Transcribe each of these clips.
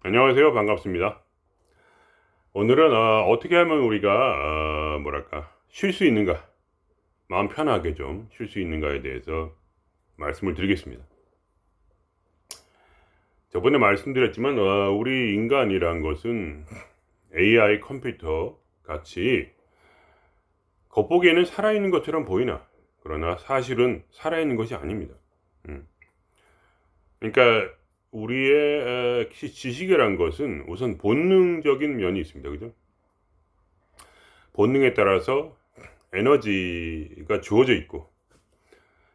안녕하세요. 반갑습니다. 오늘은 어떻게 하면 우리가 쉴 수 있는가, 마음 편하게 좀 쉴 수 있는가에 대해서 말씀을 드리겠습니다. 저번에 말씀드렸지만 우리 인간이란 것은 AI 컴퓨터 같이 겉보기에는 살아있는 것처럼 보이나, 그러나 사실은 살아있는 것이 아닙니다. 음. 그러니까 우리의 지식이란 것은 우선 본능적인 면이 있습니다. 그죠? 본능에 따라서 에너지가 주어져 있고,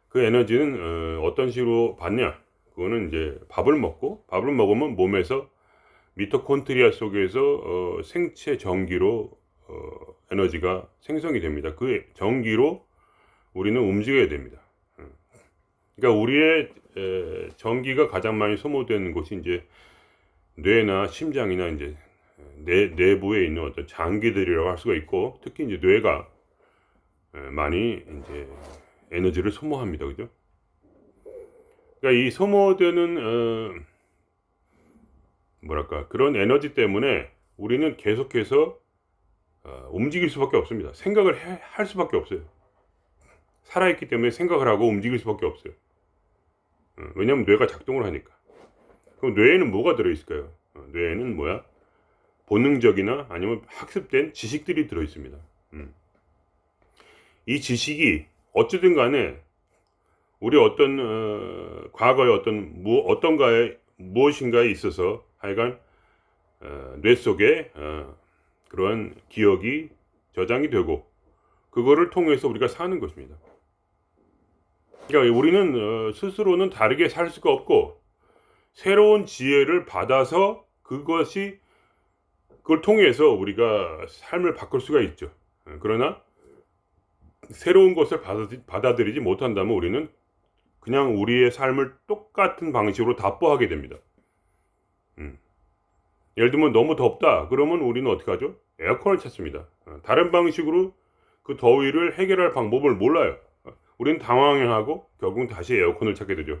그 에너지는 어떤 식으로 받냐? 그거는 이제 밥을 먹으면 몸에서 미토콘드리아 속에서 생체 전기로 에너지가 생성이 됩니다. 그 전기로 우리는 움직여야 됩니다. 그러니까 우리의 전기가 가장 많이 소모되는 곳이 이제 뇌나 심장이나 이제 내부에 있는 어떤 장기들이라고 할 수가 있고, 특히 이제 뇌가 많이 이제 에너지를 소모합니다. 그죠? 그러니까 이 소모되는 그런 에너지 때문에 우리는 계속해서 움직일 수밖에 없습니다. 생각을 할 수밖에 없어요. 살아있기 때문에 생각을 하고 움직일 수밖에 없어요. 왜냐하면 뇌가 작동을 하니까. 그럼 뇌에는 뭐가 들어있을까요? 뇌에는 본능적이나 아니면 학습된 지식들이 들어있습니다. 이 지식이 어찌든 간에 우리 어떤 과거의 어떤가에 무엇인가에 있어서 하여간 뇌 속에 그러한 기억이 저장이 되고, 그거를 통해서 우리가 사는 것입니다. 그러니까 우리는 스스로는 다르게 살 수가 없고, 새로운 지혜를 받아서 그걸 통해서 우리가 삶을 바꿀 수가 있죠. 그러나 새로운 것을 받아들이지 못한다면 우리는 그냥 우리의 삶을 똑같은 방식으로 답보하게 됩니다. 예를 들면 너무 덥다 그러면 우리는 어떻게 하죠? 에어컨을 찾습니다. 다른 방식으로 그 더위를 해결할 방법을 몰라요. 우리는 당황하고 결국은 다시 에어컨을 찾게 되죠.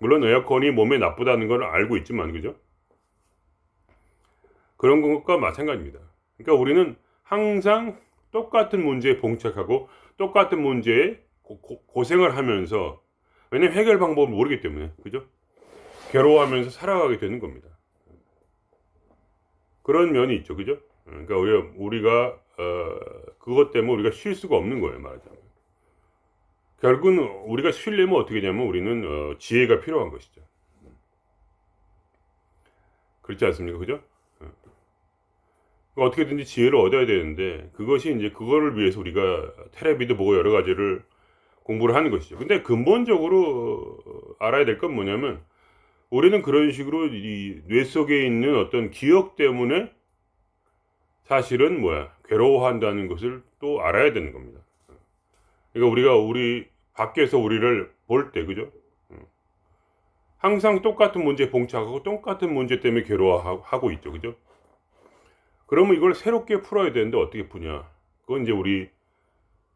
물론 에어컨이 몸에 나쁘다는 걸 알고 있지만, 그죠? 그런 것과 마찬가지입니다. 그러니까 우리는 항상 똑같은 문제에 봉착하고 똑같은 문제에 고생을 하면서, 왜냐면 해결 방법을 모르기 때문에, 그죠? 괴로워하면서 살아가게 되는 겁니다. 그런 면이 있죠, 그죠? 그러니까 우리가 그것 때문에 우리가 쉴 수가 없는 거예요, 말하자면. 결국은 우리가 쉬려면 어떻게 되냐면 우리는 지혜가 필요한 것이죠. 그렇지 않습니까, 그죠? 어떻게든지 지혜를 얻어야 되는데, 그것이 이제 그거를 위해서 우리가 테레비도 보고 여러 가지를 공부를 하는 것이죠. 근데 근본적으로 알아야 될 건 뭐냐면, 우리는 그런 식으로 이 뇌 속에 있는 어떤 기억 때문에 사실은 괴로워한다는 것을 또 알아야 되는 겁니다. 그러니까 우리 밖에서 우리를 볼 때, 그죠? 항상 똑같은 문제에 봉착하고 똑같은 문제 때문에 괴로워하고 있죠, 그죠? 그러면 이걸 새롭게 풀어야 되는데 어떻게 푸냐? 그건 이제 우리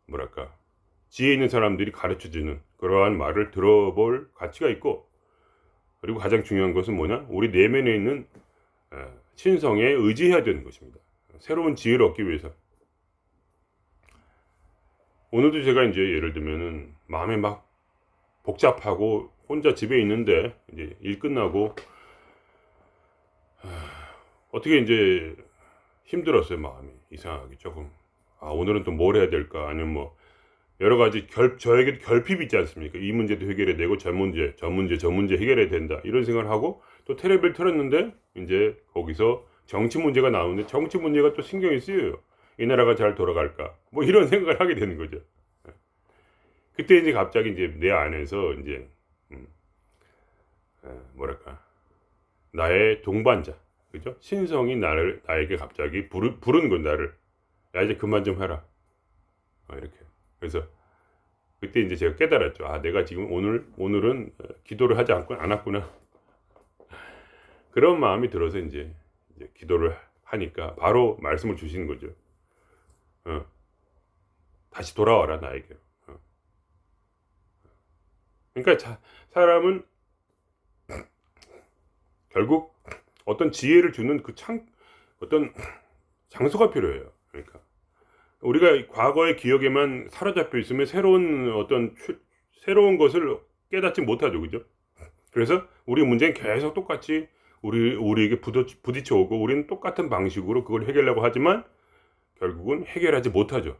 뭐랄까 지혜 있는 사람들이 가르쳐주는 그러한 말을 들어볼 가치가 있고, 그리고 가장 중요한 것은 우리 내면에 있는 신성에 의지해야 되는 것입니다. 새로운 지혜를 얻기 위해서. 오늘도 제가 이제 예를 들면은 마음이 막 복잡하고 혼자 집에 있는데 이제 일 끝나고 어떻게 이제 힘들었어요. 마음이 이상하게 조금. 오늘은 또 뭘 해야 될까? 아니면 여러 가지 저에게도 결핍이 있지 않습니까? 이 문제도 해결해야 되고 저 문제 해결해야 된다. 이런 생각을 하고 또 텔레비를 틀었는데 이제 거기서 정치 문제가 나오는데 정치 문제가 또 신경이 쓰여요. 이 나라가 잘 돌아갈까? 이런 생각을 하게 되는 거죠. 그때 이제 갑자기 이제 내 안에서 이제 음, 뭐랄까 나의 동반자, 그죠? 신성이 나에게 갑자기 부르는 건 나를, 야 이제 그만 좀 해라. 이렇게. 그래서 그때 이제 제가 깨달았죠. 내가 지금 오늘은 기도를 하지 않았구나. 그런 마음이 들어서 이제 기도를 하니까 바로 말씀을 주시는 거죠. 다시 돌아와라 나에게. 그러니까 사람은 결국 어떤 지혜를 주는 어떤 장소가 필요해요. 그러니까 우리가 과거의 기억에만 사로잡혀 있으면 새로운 것을 깨닫지 못하죠, 그죠? 그래서 우리 문제는 계속 똑같이 우리에게 부딪혀 오고, 우리는 똑같은 방식으로 그걸 해결하려고 하지만 결국은 해결하지 못하죠.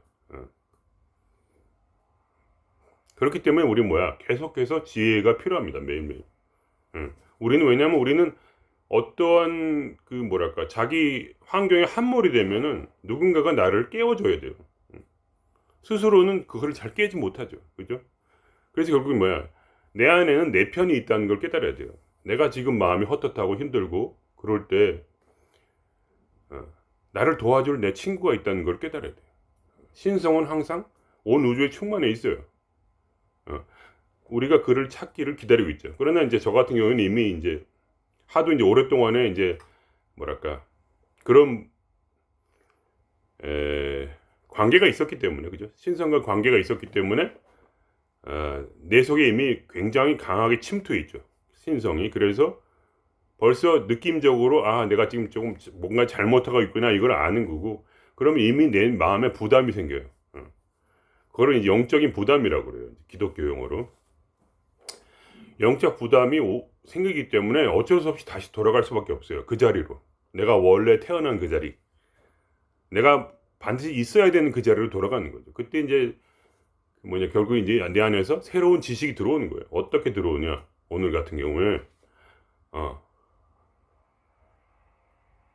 그렇기 때문에 우리 계속해서 지혜가 필요합니다, 매일매일. 왜냐하면 우리는 어떠한 자기 환경에 함몰이 되면은 누군가가 나를 깨워줘야 돼요. 스스로는 그걸 잘 깨지 못하죠, 그죠? 그래서 결국은 내 안에는 내 편이 있다는 걸 깨달아야 돼요. 내가 지금 마음이 헛헛하고 힘들고 그럴 때 나를 도와줄 내 친구가 있다는 걸 깨달아야 돼요. 신성은 항상 온 우주에 충만해 있어요. 우리가 그를 찾기를 기다리고 있죠. 그러나 이제 저 같은 경우는 이미 이제 하도 이제 오랫동안에 이제 그런 관계가 있었기 때문에, 그죠? 신성과 관계가 있었기 때문에 내 속에 이미 굉장히 강하게 침투해 있죠, 신성이. 그래서 벌써 느낌적으로 내가 지금 조금 뭔가 잘못하고 있구나, 이걸 아는 거고, 그러면 이미 내 마음에 부담이 생겨요. 그걸 이제 영적인 부담이라고 그래요, 기독교 용어로. 영적 부담이 생기기 때문에 어쩔 수 없이 다시 돌아갈 수밖에 없어요, 그 자리로. 내가 원래 태어난 그 자리, 내가 반드시 있어야 되는 그 자리로 돌아가는 거죠. 그때 이제 결국 이제 내 안에서 새로운 지식이 들어오는 거예요. 어떻게 들어오냐? 오늘 같은 경우에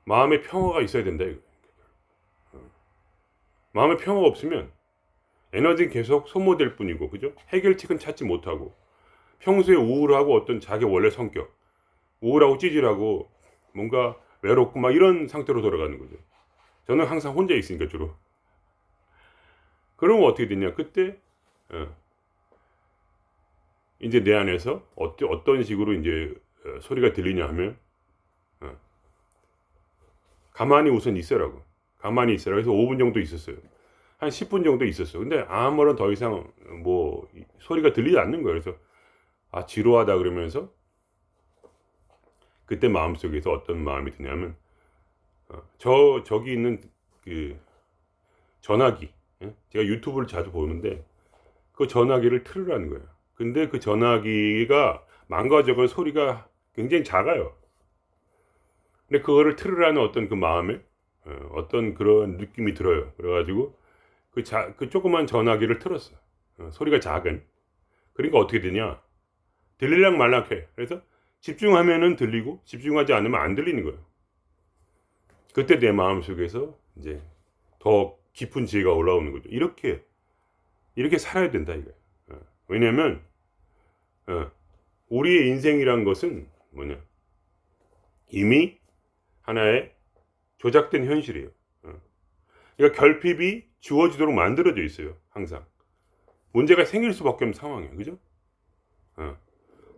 마음의 평화가 있어야 된다, 이거. 마음의 평화가 없으면 에너지는 계속 소모될 뿐이고, 그죠? 해결책은 찾지 못하고, 평소에 우울하고 어떤 자기 원래 성격, 우울하고 찌질하고 뭔가 외롭고 이런 상태로 돌아가는 거죠. 저는 항상 혼자 있으니까 주로. 그러면 어떻게 되냐? 그때 이제 내 안에서 어떤 식으로 이제 소리가 들리냐 하면 가만히 우선 있으라고. 가만히 있으라고 해서 5분 정도 있었어요. 한 10분 정도 있었어요. 근데 아무런 더 이상 소리가 들리지 않는 거예요. 그래서 지루하다 그러면서 그때 마음속에서 어떤 마음이 드냐면 저기 있는 그 전화기, 제가 유튜브를 자주 보는데 그 전화기를 틀으라는 거예요. 근데 그 전화기가 망가져서 소리가 굉장히 작아요. 근데 그거를 틀으라는 어떤 그 마음에 어떤 그런 느낌이 들어요. 그래가지고 그 조그만 전화기를 틀었어. 소리가 작은. 그러니까 어떻게 되냐? 들릴랑 말랑해. 그래서 집중하면은 들리고 집중하지 않으면 안 들리는 거예요. 그때 내 마음속에서 이제 더 깊은 지혜가 올라오는 거죠. 이렇게 살아야 된다, 이거예요. 왜냐면 우리의 인생이란 것은 이미 하나의 조작된 현실이에요. 그러니까 결핍이 주어지도록 만들어져 있어요, 항상. 문제가 생길 수밖에 없는 상황이에요, 그죠?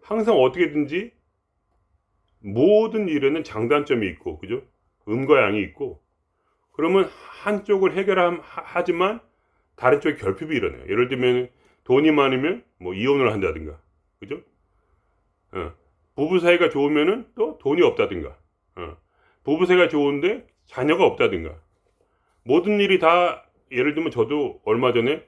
항상 어떻게든지 모든 일에는 장단점이 있고, 그죠? 음과 양이 있고, 그러면 한쪽을 해결하지만 다른 쪽에 결핍이 일어나요. 예를 들면 돈이 많으면 이혼을 한다든가, 그죠? 부부 사이가 좋으면은 또 돈이 없다든가, 부부 사이가 좋은데 자녀가 없다든가, 모든 일이 다. 예를 들면 저도 얼마 전에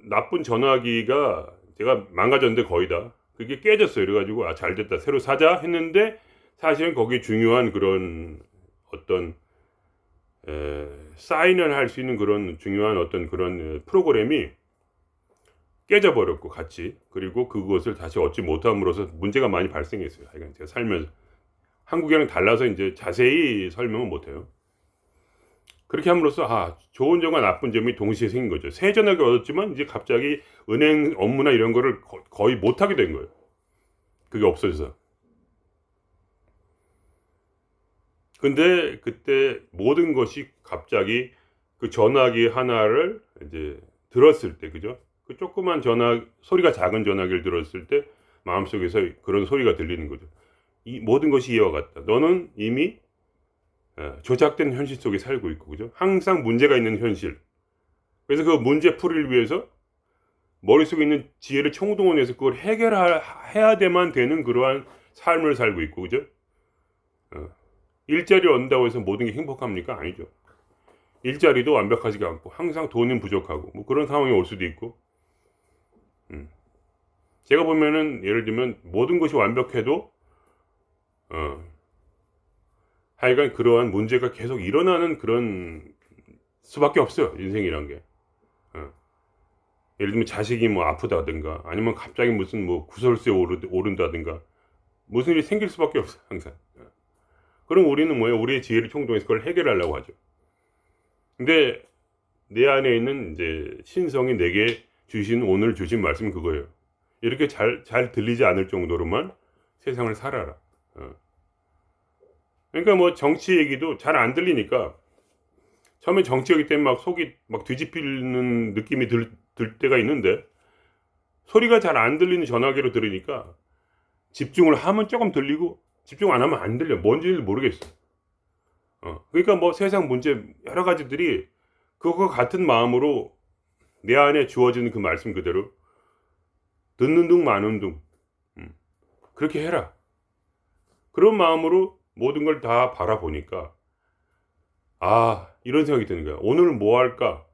나쁜 전화기가 제가 망가졌는데 거의 다 그게 깨졌어요. 그래가지고 잘됐다, 새로 사자 했는데 사실은 거기에 중요한 그런 어떤 사인을 할 수 있는 그런 중요한 어떤 그런 프로그램이 깨져버렸고 같이. 그리고 그것을 다시 얻지 못함으로써 문제가 많이 발생했어요. 하여간 제가 살면서 한국이랑 달라서 이제 자세히 설명은 못해요. 그렇게 함으로써 좋은 점과 나쁜 점이 동시에 생긴 거죠. 새 전화기 얻었지만 이제 갑자기 은행 업무나 이런 거를 거의 못하게 된 거예요. 그게 없어져서. 근데 그때 모든 것이 갑자기 그 전화기 하나를 이제 들었을 때, 그죠? 그 조그만 소리가 작은 전화기를 들었을 때 마음속에서 그런 소리가 들리는 거죠. 이 모든 것이 이와 같다. 너는 이미 조작된 현실 속에 살고 있고, 그죠? 항상 문제가 있는 현실. 그래서 그 문제 풀이를 위해서 머릿속에 있는 지혜를 총동원해서 그걸 해결해야 되만 되는 그러한 삶을 살고 있고, 그죠? 일자리 얻는다고 해서 모든 게 행복합니까? 아니죠. 일자리도 완벽하지가 않고 항상 돈은 부족하고 뭐 그런 상황이 올 수도 있고. 제가 보면은 예를 들면 모든 것이 완벽해도 하여간 그러한 문제가 계속 일어나는 그런 수밖에 없어요. 인생이란 게. 예를 들면 자식이 뭐 아프다든가 아니면 갑자기 무슨 뭐 구설수에 오른다든가 무슨 일이 생길 수밖에 없어요. 항상. 그럼 우리는 뭐예요? 우리의 지혜를 총동해서 그걸 해결하려고 하죠. 근데 내 안에 있는 이제 신성이 내게 주신 오늘 주신 말씀은 그거예요. 이렇게 잘 들리지 않을 정도로만 세상을 살아라. 그러니까 뭐 정치 얘기도 잘 안 들리니까 처음에 정치 얘기 때문에 막 속이 막 뒤집히는 느낌이 들 때가 있는데 소리가 잘 안 들리는 전화기로 들으니까 집중을 하면 조금 들리고 집중 안 하면 안 들려. 뭔지를 모르겠어. 그러니까 뭐 세상 문제 여러 가지들이 그거 같은 마음으로 내 안에 주어지는 그 말씀 그대로 듣는 둥 마는 둥 그렇게 해라. 그런 마음으로 모든 걸 다 바라보니까 이런 생각이 드는 거야. 오늘 뭐 할까?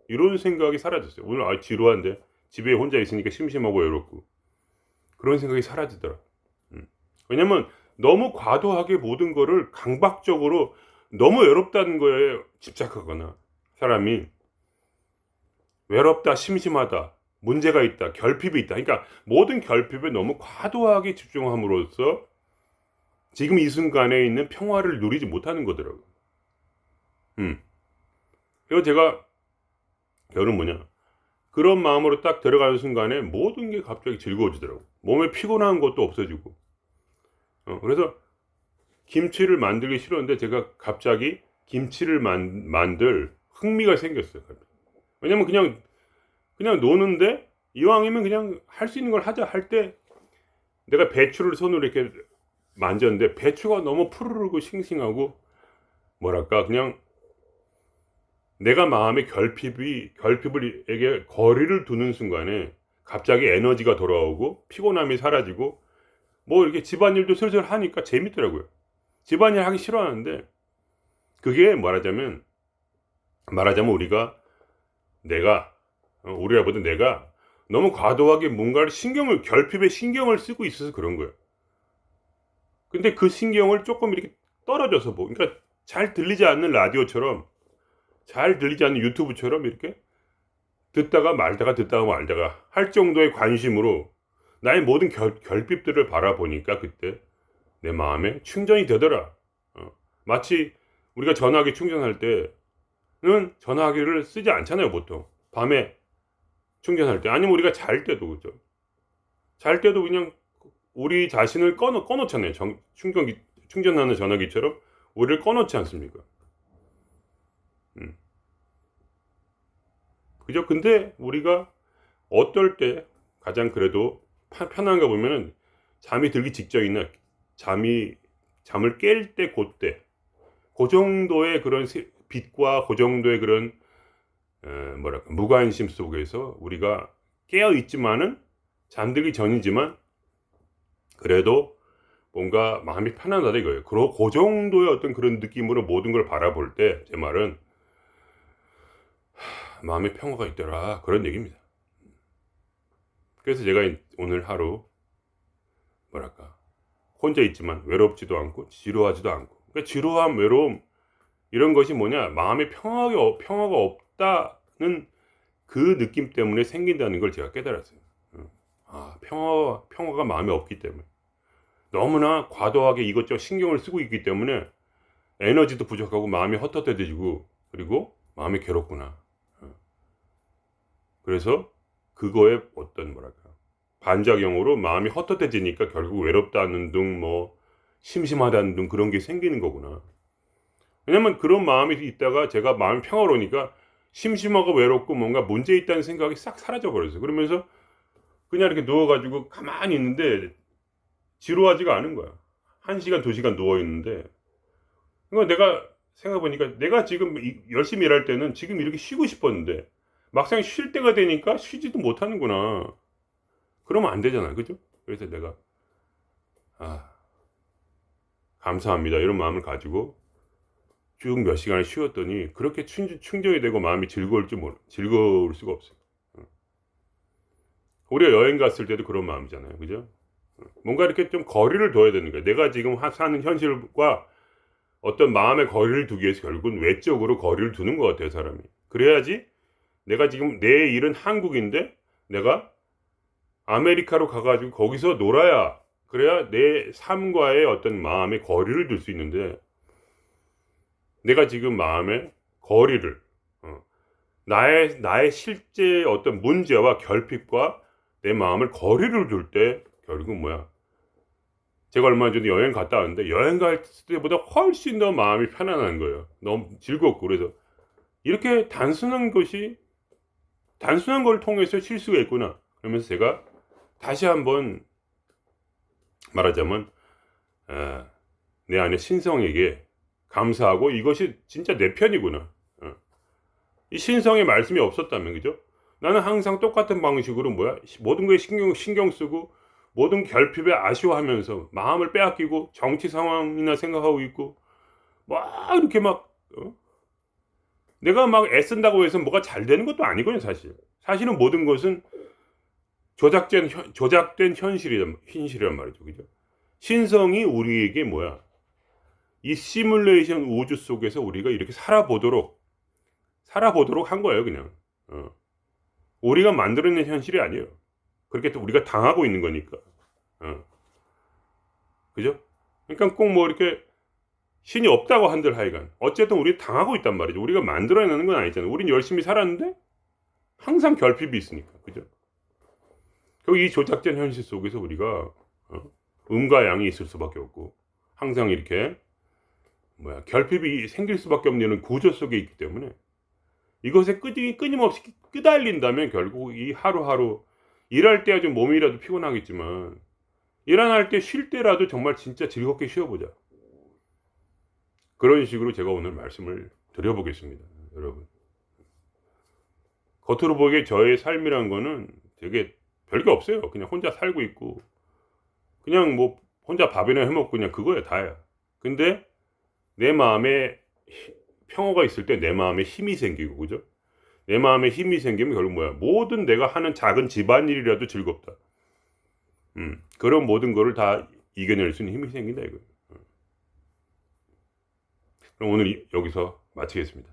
이런 생각이 사라졌어요. 오늘 지루한데 집에 혼자 있으니까 심심하고 외롭고 그런 생각이 사라지더라. 왜냐면 너무 과도하게 모든 거를 강박적으로 너무 외롭다는 거에 집착하거나 사람이 외롭다, 심심하다, 문제가 있다, 결핍이 있다. 그러니까 모든 결핍에 너무 과도하게 집중함으로써 지금 이 순간에 있는 평화를 누리지 못하는 거더라고요. 그리고 제가 결은 뭐냐. 그런 마음으로 딱 들어가는 순간에 모든 게 갑자기 즐거워지더라고요. 몸에 피곤한 것도 없어지고. 그래서 김치를 만들기 싫었는데 제가 갑자기 김치를 만들 흥미가 생겼어요. 왜냐면 그냥 노는데 이왕이면 그냥 할 수 있는 걸 하자 할 때 내가 배추를 손으로 이렇게 만졌는데 배추가 너무 푸르르고 싱싱하고 뭐랄까 그냥 내가 마음의 결핍을에게 거리를 두는 순간에 갑자기 에너지가 돌아오고 피곤함이 사라지고 뭐 이렇게 집안일도 슬슬 하니까 재밌더라고요. 집안일 하기 싫어하는데 그게 말하자면 우리라보다 내가 너무 과도하게 뭔가를 결핍에 신경을 쓰고 있어서 그런 거예요. 근데 그 신경을 조금 이렇게 떨어져서 그러니까 잘 들리지 않는 라디오처럼 잘 들리지 않는 유튜브처럼 이렇게 듣다가 말다가 할 정도의 관심으로 나의 모든 결핍들을 바라보니까 그때 내 마음에 충전이 되더라. 마치 우리가 전화기 충전할 때는 전화기를 쓰지 않잖아요, 보통. 밤에 충전할 때. 아니면 우리가 잘 때도, 그죠? 잘 때도 그냥 우리 자신을 꺼놓잖아요. 충전하는 전화기처럼 우리를 꺼놓지 않습니까? 그죠? 근데 우리가 어떨 때 가장 그래도 편한가 보면은 잠이 들기 직전이나 잠을 깰 때 그때 그 정도의 그런 빛과 그 정도의 그런 무관심 속에서 우리가 깨어 있지만은 잠들기 전이지만 그래도 뭔가 마음이 편안하다 이거예요. 그 정도의 어떤 그런 느낌으로 모든 걸 바라볼 때 제 말은 마음에 평화가 있더라 그런 얘기입니다. 그래서 제가 오늘 하루 혼자 있지만 외롭지도 않고 지루하지도 않고 그러니까 지루함 외로움 이런 것이 뭐냐 마음에 평화가 없다는 그 느낌 때문에 생긴다는 걸 제가 깨달았어요. 평화가 마음에 없기 때문에 너무나 과도하게 이것저것 신경을 쓰고 있기 때문에 에너지도 부족하고 마음이 헛헛해지고 그리고 마음이 괴롭구나. 그래서 그거에 어떤 반작용으로 마음이 헛헛해지니까 결국 외롭다는 둥 뭐 심심하다는 둥 그런 게 생기는 거구나. 왜냐면 그런 마음이 있다가 제가 마음이 평화로우니까 심심하고 외롭고 뭔가 문제 있다는 생각이 싹 사라져 버렸어요. 그러면서 그냥 이렇게 누워가지고 가만히 있는데 지루하지가 않은 거야. 1시간 2시간 누워있는데 그러니까 내가 생각해보니까 내가 지금 열심히 일할 때는 지금 이렇게 쉬고 싶었는데 막상 쉴 때가 되니까 쉬지도 못하는구나. 그러면 안 되잖아. 그죠? 그래서 내가 감사합니다 이런 마음을 가지고 쭉 몇 시간을 쉬었더니 그렇게 충전이 되고 마음이 즐거울 수가 없어요. 우리가 여행 갔을 때도 그런 마음이잖아요. 그죠? 뭔가 이렇게 좀 거리를 둬야 되는 거예요. 내가 지금 사는 현실과 어떤 마음의 거리를 두기 위해서 결국은 외적으로 거리를 두는 것 같아요, 사람이. 그래야지 내가 지금 내 일은 한국인데 내가 아메리카로 가가지고 거기서 놀아야, 그래야 내 삶과의 어떤 마음의 거리를 둘 수 있는데, 내가 지금 마음의 거리를, 나의 실제 어떤 문제와 결핍과 내 마음을 거리를 둘 때 결국 뭐야? 제가 얼마 전에 여행 갔다 왔는데 여행 갈 때보다 훨씬 더 마음이 편안한 거예요. 너무 즐겁고. 그래서 이렇게 단순한 걸 통해서 쉴 수가 있구나. 그러면서 제가 다시 한번 말하자면 내 안에 신성에게 감사하고, 이것이 진짜 내 편이구나. 이 신성의 말씀이 없었다면, 그죠? 나는 항상 똑같은 방식으로 모든 거에 신경 쓰고 모든 결핍에 아쉬워하면서 마음을 빼앗기고 정치 상황이나 생각하고 있고 막 이렇게 내가 막 애쓴다고 해서 뭐가 잘 되는 것도 아니거든요. 사실은 모든 것은 조작된 현실이란 말이죠. 그죠? 신성이 우리에게 이 시뮬레이션 우주 속에서 우리가 이렇게 살아보도록 한 거예요, 그냥. 우리가 만들어낸 현실이 아니에요. 그렇게 또 우리가 당하고 있는 거니까. 그죠? 그러니까 꼭 이렇게 신이 없다고 한들 하여간 어쨌든 우리 당하고 있단 말이죠. 우리가 만들어내는 건 아니잖아요. 우린 열심히 살았는데 항상 결핍이 있으니까. 그죠? 결국 이 조작된 현실 속에서 우리가 음과 양이 있을 수밖에 없고, 항상 이렇게 결핍이 생길 수밖에 없는 구조 속에 있기 때문에, 이것에 끊임없이 끄달린다면 결국 이 하루하루 일할 때 좀 몸이라도 피곤하겠지만 일어날 때 쉴 때라도 정말 진짜 즐겁게 쉬어보자. 그런 식으로 제가 오늘 말씀을 드려보겠습니다. 여러분, 겉으로 보기에 저의 삶이란 거는 되게 별게 없어요. 그냥 혼자 살고 있고 그냥 혼자 밥이나 해먹고 그냥 그거야 다야. 근데 내 마음에 평화가 있을 때 내 마음에 힘이 생기고, 그죠? 내 마음에 힘이 생기면 결국 모든 내가 하는 작은 집안일이라도 즐겁다. 그런 모든 거를 다 이겨낼 수 있는 힘이 생긴다 이거예요. 그럼 오늘 여기서 마치겠습니다.